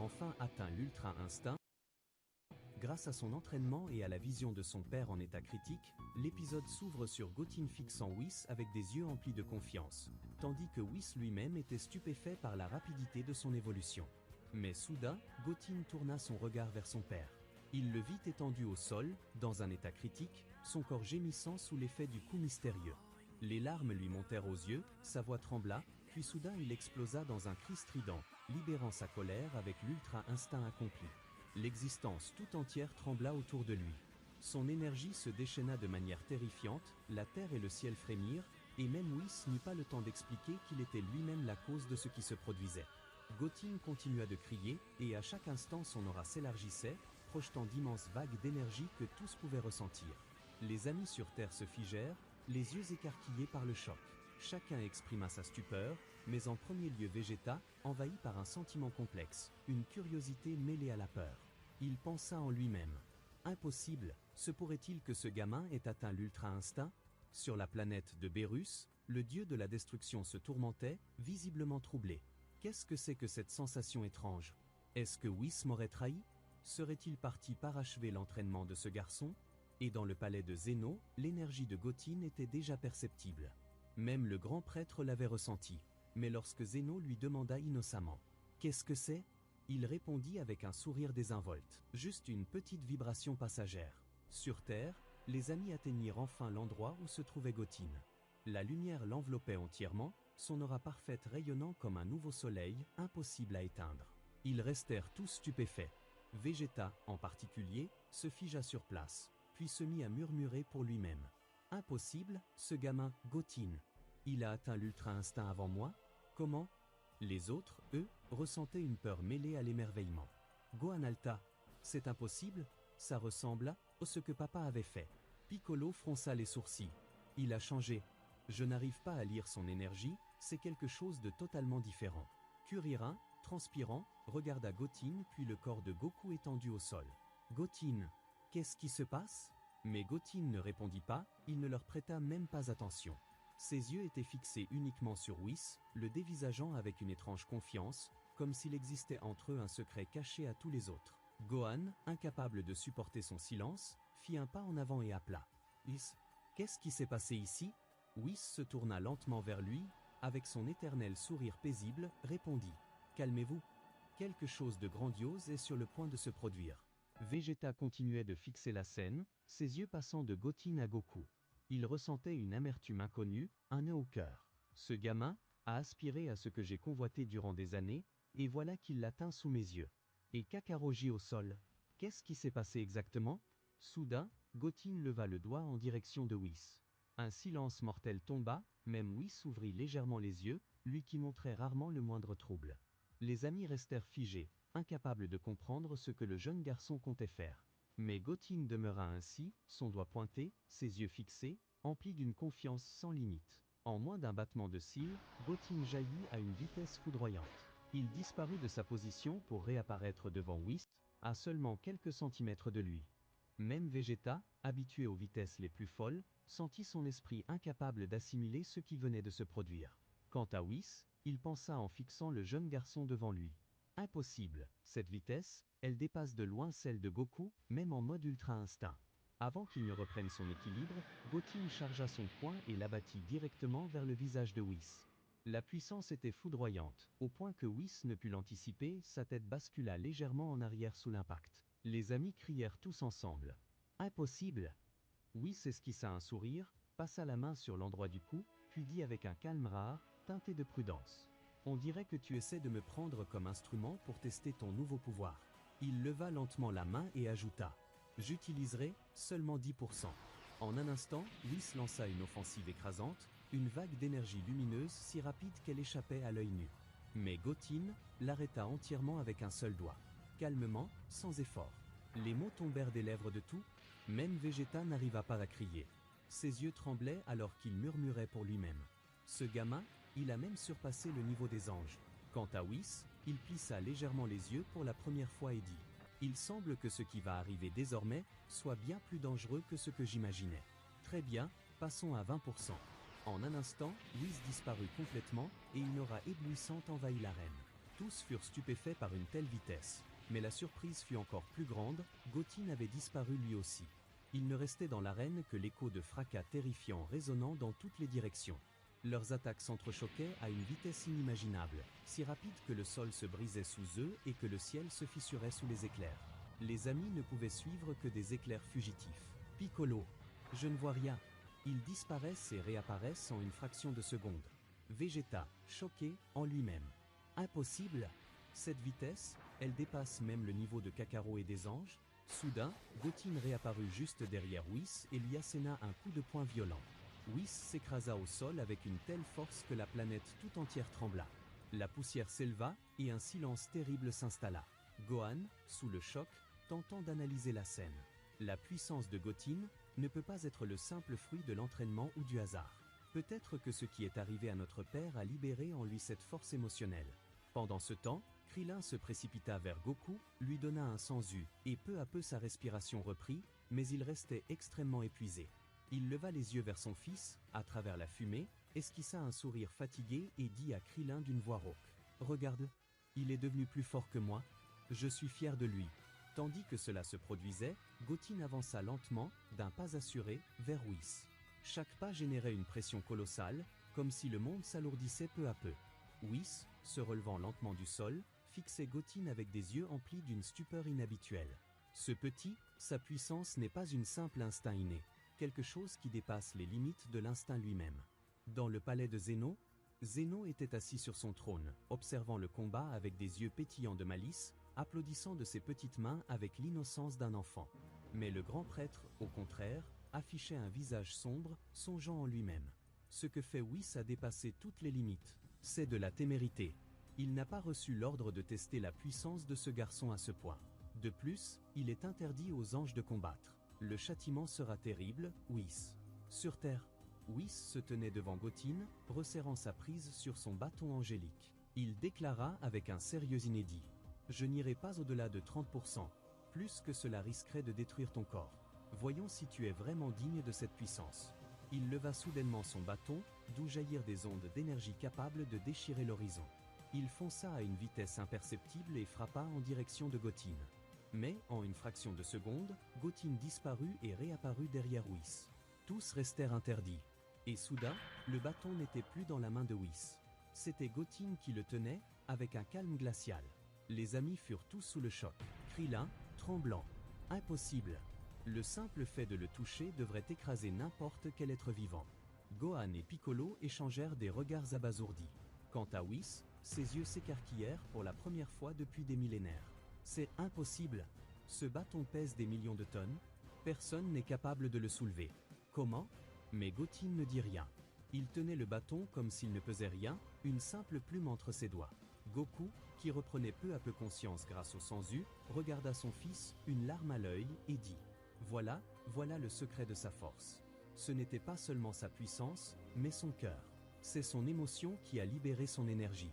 enfin atteint l'ultra instinct. Grâce à son entraînement et à la vision de son père en état critique, l'épisode s'ouvre sur Goten fixant Whis avec des yeux emplis de confiance, tandis que Whis lui-même était stupéfait par la rapidité de son évolution. Mais soudain, Goten tourna son regard vers son père. Il le vit étendu au sol, dans un état critique, son corps gémissant sous l'effet du coup mystérieux. Les larmes lui montèrent aux yeux, sa voix trembla, puis soudain il explosa dans un cri strident, libérant sa colère avec l'ultra-instinct accompli. L'existence tout entière trembla autour de lui. Son énergie se déchaîna de manière terrifiante, la terre et le ciel frémirent, et même Whis n'eut pas le temps d'expliquer qu'il était lui-même la cause de ce qui se produisait. Goten continua de crier, et à chaque instant son aura s'élargissait, projetant d'immenses vagues d'énergie que tous pouvaient ressentir. Les amis sur Terre se figèrent, les yeux écarquillés par le choc. Chacun exprima sa stupeur, mais en premier lieu Vegeta, envahi par un sentiment complexe, une curiosité mêlée à la peur. Il pensa en lui-même. Impossible, se pourrait-il que ce gamin ait atteint l'ultra-instinct? Sur la planète de Bérus, le dieu de la destruction se tourmentait, visiblement troublé. Qu'est-ce que c'est que cette sensation étrange? Est-ce que Whis m'aurait trahi? Serait-il parti parachever l'entraînement de ce garçon? Et dans le palais de Zeno, l'énergie de Goten était déjà perceptible. Même le grand prêtre l'avait ressenti. Mais lorsque Zeno lui demanda innocemment « Qu'est-ce que c'est ?» il répondit avec un sourire désinvolte. Juste une petite vibration passagère. Sur Terre, les amis atteignirent enfin l'endroit où se trouvait Goten. La lumière l'enveloppait entièrement, son aura parfaite rayonnant comme un nouveau soleil, impossible à éteindre. Ils restèrent tous stupéfaits. Vegeta, en particulier, se figea sur place, puis se mit à murmurer pour lui-même. Impossible, ce gamin, Goten. Il a atteint l'ultra-instinct avant moi? Comment? Les autres, eux, ressentaient une peur mêlée à l'émerveillement. Gohan Alta, c'est impossible? Ça ressemble à ce que papa avait fait. Piccolo fronça les sourcils. Il a changé. Je n'arrive pas à lire son énergie, c'est quelque chose de totalement différent. Kuririn, transpirant, regarda Goten puis le corps de Goku étendu au sol. Goten, qu'est-ce qui se passe? Mais Goten ne répondit pas, il ne leur prêta même pas attention. Ses yeux étaient fixés uniquement sur Whis, le dévisageant avec une étrange confiance, comme s'il existait entre eux un secret caché à tous les autres. Gohan, incapable de supporter son silence, fit un pas en avant et appela. « Whis, qu'est-ce qui s'est passé ici ?» Whis se tourna lentement vers lui, avec son éternel sourire paisible, répondit « Calmez-vous. Quelque chose de grandiose est sur le point de se produire. » Vegeta continuait de fixer la scène, ses yeux passant de Goten à Goku. Il ressentait une amertume inconnue, un nœud au cœur. Ce gamin a aspiré à ce que j'ai convoité durant des années, et voilà qu'il l'atteint sous mes yeux. Et Kakaroji au sol. Qu'est-ce qui s'est passé exactement? Soudain, Goten leva le doigt en direction de Whis. Un silence mortel tomba, même Whis ouvrit légèrement les yeux, lui qui montrait rarement le moindre trouble. Les amis restèrent figés, incapables de comprendre ce que le jeune garçon comptait faire. Mais Goten demeura ainsi, son doigt pointé, ses yeux fixés, emplis d'une confiance sans limite. En moins d'un battement de cils, Goten jaillit à une vitesse foudroyante. Il disparut de sa position pour réapparaître devant Whis, à seulement quelques centimètres de lui. Même Vegeta, habitué aux vitesses les plus folles, sentit son esprit incapable d'assimiler ce qui venait de se produire. Quant à Whis, il pensa en fixant le jeune garçon devant lui. Impossible, cette vitesse, elle dépasse de loin celle de Goku, même en mode ultra-instinct. Avant qu'il ne reprenne son équilibre, Goten chargea son poing et l'abattit directement vers le visage de Whis. La puissance était foudroyante, au point que Whis ne put l'anticiper, sa tête bascula légèrement en arrière sous l'impact. Les amis crièrent tous ensemble. Impossible! Whis esquissa un sourire, passa la main sur l'endroit du cou, puis dit avec un calme rare, teinté de prudence. On dirait que tu essaies de me prendre comme instrument pour tester ton nouveau pouvoir. Il leva lentement la main et ajouta. J'utiliserai seulement 10%. En un instant, Whis lança une offensive écrasante, une vague d'énergie lumineuse si rapide qu'elle échappait à l'œil nu. Mais Goten l'arrêta entièrement avec un seul doigt. Calmement, sans effort. Les mots tombèrent des lèvres de tous, même Vegeta n'arriva pas à crier. Ses yeux tremblaient alors qu'il murmurait pour lui-même. Ce gamin, il a même surpassé le niveau des anges. Quant à Whis, il plissa légèrement les yeux pour la première fois et dit « Il semble que ce qui va arriver désormais soit bien plus dangereux que ce que j'imaginais. Très bien, passons à 20%. » En un instant, Whis disparut complètement et une aura éblouissante envahit l'arène. Tous furent stupéfaits par une telle vitesse. Mais la surprise fut encore plus grande, Gotin avait disparu lui aussi. Il ne restait dans l'arène que l'écho de fracas terrifiants résonnant dans toutes les directions. Leurs attaques s'entrechoquaient à une vitesse inimaginable, si rapide que le sol se brisait sous eux et que le ciel se fissurait sous les éclairs. Les amis ne pouvaient suivre que des éclairs fugitifs. Piccolo, je ne vois rien. Ils disparaissent et réapparaissent en une fraction de seconde. Vegeta, choqué, en lui-même. Impossible! Cette vitesse, elle dépasse même le niveau de Kakarot et des anges. Soudain, Gotin réapparut juste derrière Whis et lui asséna un coup de poing violent. Whis s'écrasa au sol avec une telle force que la planète tout entière trembla. La poussière s'éleva et un silence terrible s'installa. Gohan, sous le choc, tentant d'analyser la scène. La puissance de Gotin ne peut pas être le simple fruit de l'entraînement ou du hasard. Peut-être que ce qui est arrivé à notre père a libéré en lui cette force émotionnelle. Pendant ce temps, Krillin se précipita vers Goku, lui donna un senzu, et peu à peu sa respiration reprit, mais il restait extrêmement épuisé. Il leva les yeux vers son fils, à travers la fumée, esquissa un sourire fatigué et dit à Krillin d'une voix rauque. « Regarde, il est devenu plus fort que moi, je suis fier de lui. » Tandis que cela se produisait, Gotin avança lentement, d'un pas assuré, vers Whis. Chaque pas générait une pression colossale, comme si le monde s'alourdissait peu à peu. Whis, se relevant lentement du sol, fixait Gotin avec des yeux emplis d'une stupeur inhabituelle. Ce petit, sa puissance n'est pas une simple instinct inné, quelque chose qui dépasse les limites de l'instinct lui-même. Dans le palais de Zeno, Zeno était assis sur son trône, observant le combat avec des yeux pétillants de malice, applaudissant de ses petites mains avec l'innocence d'un enfant. Mais le grand prêtre, au contraire, affichait un visage sombre, songeant en lui-même. Ce que fait Whis a dépassé toutes les limites. C'est de la témérité. Il n'a pas reçu l'ordre de tester la puissance de ce garçon à ce point. De plus, il est interdit aux anges de combattre. Le châtiment sera terrible, Whis. Sur Terre, Whis se tenait devant Gotin, resserrant sa prise sur son bâton angélique. Il déclara avec un sérieux inédit. « Je n'irai pas au-delà de 30%. Plus que cela risquerait de détruire ton corps. Voyons si tu es vraiment digne de cette puissance. » Il leva soudainement son bâton, d'où jaillirent des ondes d'énergie capables de déchirer l'horizon. Il fonça à une vitesse imperceptible et frappa en direction de Gotin. Mais, en une fraction de seconde, Gotin disparut et réapparut derrière Whis. Tous restèrent interdits. Et soudain, le bâton n'était plus dans la main de Whis. C'était Gotin qui le tenait, avec un calme glacial. Les amis furent tous sous le choc. Krillin, tremblant. Impossible. Le simple fait de le toucher devrait écraser n'importe quel être vivant. Gohan et Piccolo échangèrent des regards abasourdis. Quant à Whis, ses yeux s'écarquillèrent pour la première fois depuis des millénaires. C'est impossible. Ce bâton pèse des millions de tonnes. Personne n'est capable de le soulever. Comment? Mais Gotin ne dit rien. Il tenait le bâton comme s'il ne pesait rien, une simple plume entre ses doigts. Goku, qui reprenait peu à peu conscience grâce au senzu, regarda son fils, une larme à l'œil, et dit « Voilà, voilà le secret de sa force. Ce n'était pas seulement sa puissance, mais son cœur. C'est son émotion qui a libéré son énergie.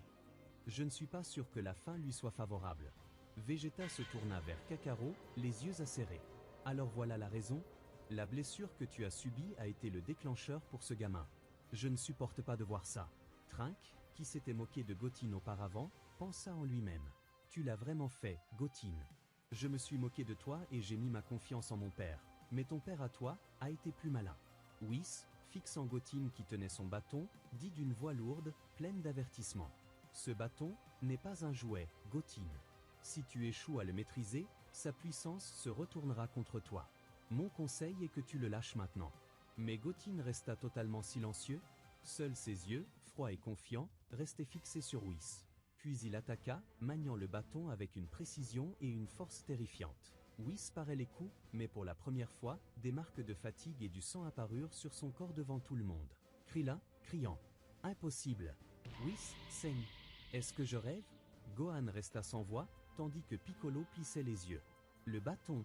Je ne suis pas sûr que la fin lui soit favorable. » Vegeta se tourna vers Kakarot, les yeux acérés. « Alors voilà la raison. La blessure que tu as subie a été le déclencheur pour ce gamin. Je ne supporte pas de voir ça. » Trunks, qui s'était moqué de Gotin auparavant, pensa en lui-même. « Tu l'as vraiment fait, Gotin. Je me suis moqué de toi et j'ai mis ma confiance en mon père. Mais ton père à toi, a été plus malin. » Whis, fixant Gotin qui tenait son bâton, dit d'une voix lourde, pleine d'avertissement. « Ce bâton n'est pas un jouet, Gotin. Si tu échoues à le maîtriser, sa puissance se retournera contre toi. Mon conseil est que tu le lâches maintenant. » Mais Gotin resta totalement silencieux. Seuls ses yeux, froids et confiants, restaient fixés sur Whis. Puis il attaqua, maniant le bâton avec une précision et une force terrifiantes. Whis parait les coups, mais pour la première fois, des marques de fatigue et du sang apparurent sur son corps devant tout le monde. Krillin, criant. « Impossible. Whis saigne. Est-ce que je rêve ?» Gohan resta sans voix, tandis que Piccolo plissait les yeux. Le bâton.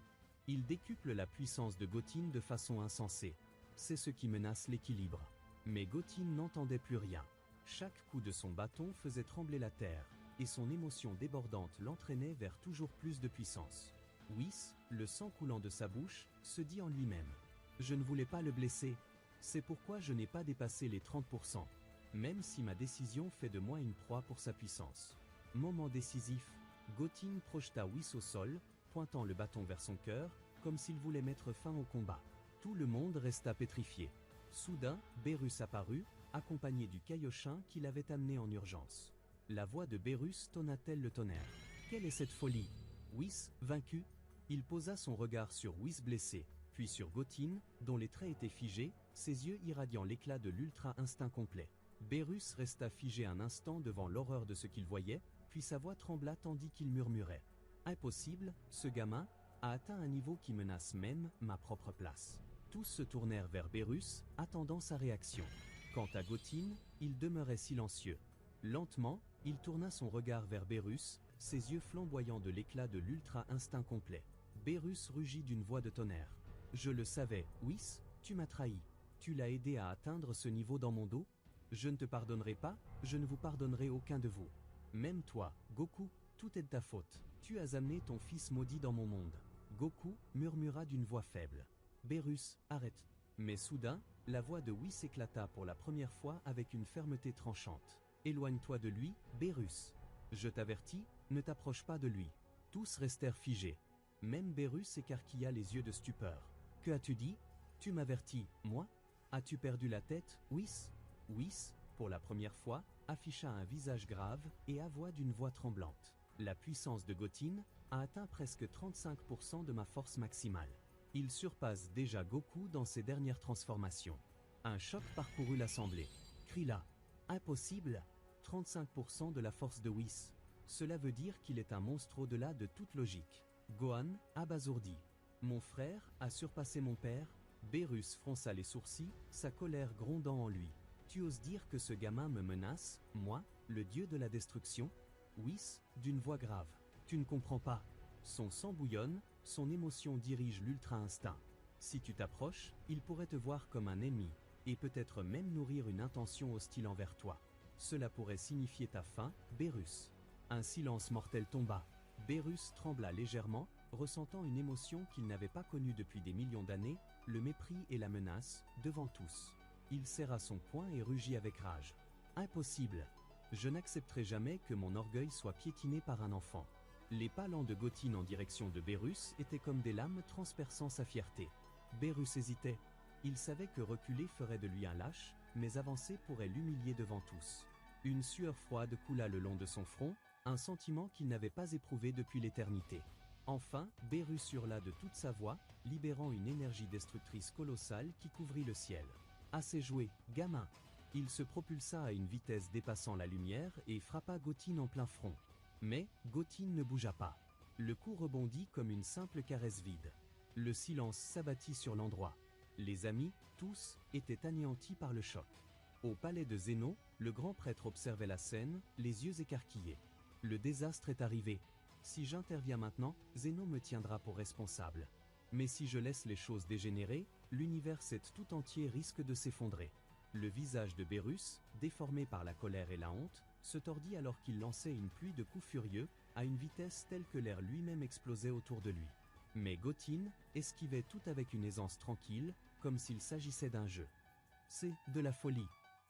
Il décuple la puissance de Gotin de façon insensée. C'est ce qui menace l'équilibre. Mais Gotin n'entendait plus rien. Chaque coup de son bâton faisait trembler la terre, et son émotion débordante l'entraînait vers toujours plus de puissance. Whis, le sang coulant de sa bouche, se dit en lui-même. « Je ne voulais pas le blesser. C'est pourquoi je n'ai pas dépassé les 30%. Même si ma décision fait de moi une proie pour sa puissance. Moment décisif, Gotin projeta Whis au sol, pointant le bâton vers son cœur, comme s'il voulait mettre fin au combat. Tout le monde resta pétrifié. Soudain, Bérus apparut, accompagné du Kaioshin qui l'avait amené en urgence. La voix de Bérus tonna-t-elle le tonnerre. Quelle est cette folie? Whis, vaincu? Il posa son regard sur Whis blessé, puis sur Gotin, dont les traits étaient figés, ses yeux irradiant l'éclat de l'ultra-instinct complet. Bérus resta figé un instant devant l'horreur de ce qu'il voyait, puis sa voix trembla tandis qu'il murmurait. Impossible, ce gamin a atteint un niveau qui menace même ma propre place. Tous se tournèrent vers Bérus, attendant sa réaction. Quant à Gotin, il demeurait silencieux. Lentement, il tourna son regard vers Bérus, ses yeux flamboyants de l'éclat de l'ultra-instinct complet. Bérus rugit d'une voix de tonnerre. « Je le savais, Whis, tu m'as trahi. Tu l'as aidé à atteindre ce niveau dans mon dos? Je ne te pardonnerai pas, je ne vous pardonnerai aucun de vous. Même toi, Goku, tout est de ta faute. Tu as amené ton fils maudit dans mon monde. » Goku murmura d'une voix faible. Bérus, arrête. Mais soudain, la voix de Whis éclata pour la première fois avec une fermeté tranchante. Éloigne-toi de lui, Bérus. Je t'avertis, ne t'approche pas de lui. Tous restèrent figés. Même Bérus écarquilla les yeux de stupeur. Que as-tu dit? Tu m'avertis, moi? As-tu perdu la tête, Whis? Whis, pour la première fois, afficha un visage grave et avoua d'une voix tremblante. La puissance de Gotin a atteint presque 35% de ma force maximale. Il surpasse déjà Goku dans ses dernières transformations. Un choc parcourut l'assemblée. Krillin. Impossible! 35% de la force de Whis. Cela veut dire qu'il est un monstre au-delà de toute logique. Gohan, abasourdi. Mon frère a surpassé mon père? Bérus fronça les sourcils, sa colère grondant en lui. Tu oses dire que ce gamin me menace, moi, le dieu de la destruction? Whis, d'une voix grave. Tu ne comprends pas. Son sang bouillonne, son émotion dirige l'ultra-instinct. Si tu t'approches, il pourrait te voir comme un ennemi, et peut-être même nourrir une intention hostile envers toi. Cela pourrait signifier ta fin, Bérus. Un silence mortel tomba. Bérus trembla légèrement, ressentant une émotion qu'il n'avait pas connue depuis des millions d'années, le mépris et la menace, devant tous. Il serra son poing et rugit avec rage. Impossible! Je n'accepterai jamais que mon orgueil soit piétiné par un enfant. Les pas lents de Gotin en direction de Bérus étaient comme des lames transperçant sa fierté. Bérus hésitait. Il savait que reculer ferait de lui un lâche, mais avancer pourrait l'humilier devant tous. Une sueur froide coula le long de son front, un sentiment qu'il n'avait pas éprouvé depuis l'éternité. Enfin, Bérus hurla de toute sa voix, libérant une énergie destructrice colossale qui couvrit le ciel. Assez joué, gamin! Il se propulsa à une vitesse dépassant la lumière et frappa Gotin en plein front. Mais, Gotin ne bougea pas. Le coup rebondit comme une simple caresse vide. Le silence s'abattit sur l'endroit. Les amis, tous, étaient anéantis par le choc. Au palais de Zénon, le grand prêtre observait la scène, les yeux écarquillés. Le désastre est arrivé. Si j'interviens maintenant, Zénon me tiendra pour responsable. Mais si je laisse les choses dégénérer, l'univers tout entier risque de s'effondrer. Le visage de Bérus, déformé par la colère et la honte, se tordit alors qu'il lançait une pluie de coups furieux, à une vitesse telle que l'air lui-même explosait autour de lui. Mais Gotin esquivait tout avec une aisance tranquille, comme s'il s'agissait d'un jeu. C'est de la folie.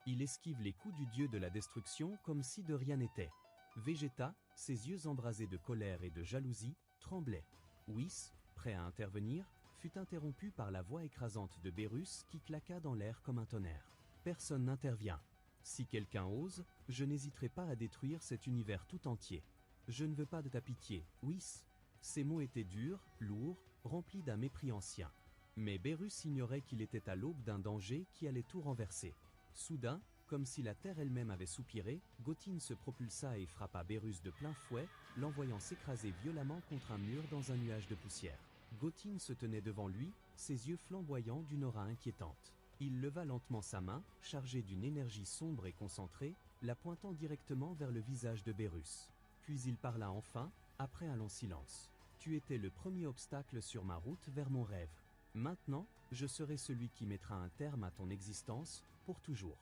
Il esquive les coups du dieu de la destruction comme si de rien n'était. Vegeta, ses yeux embrasés de colère et de jalousie, tremblait. Whis, prêt à intervenir, fut interrompu par la voix écrasante de Bérus qui claqua dans l'air comme un tonnerre. Personne n'intervient. Si quelqu'un ose, je n'hésiterai pas à détruire cet univers tout entier. Je ne veux pas de ta pitié, Whis. Ces mots étaient durs, lourds, remplis d'un mépris ancien. Mais Bérus ignorait qu'il était à l'aube d'un danger qui allait tout renverser. Soudain, comme si la terre elle-même avait soupiré, Gotin se propulsa et frappa Bérus de plein fouet, l'envoyant s'écraser violemment contre un mur dans un nuage de poussière. Gotin se tenait devant lui, ses yeux flamboyants d'une aura inquiétante. Il leva lentement sa main, chargée d'une énergie sombre et concentrée, la pointant directement vers le visage de Bérus. Puis il parla enfin, après un long silence. « Tu étais le premier obstacle sur ma route vers mon rêve. Maintenant, je serai celui qui mettra un terme à ton existence, pour toujours. »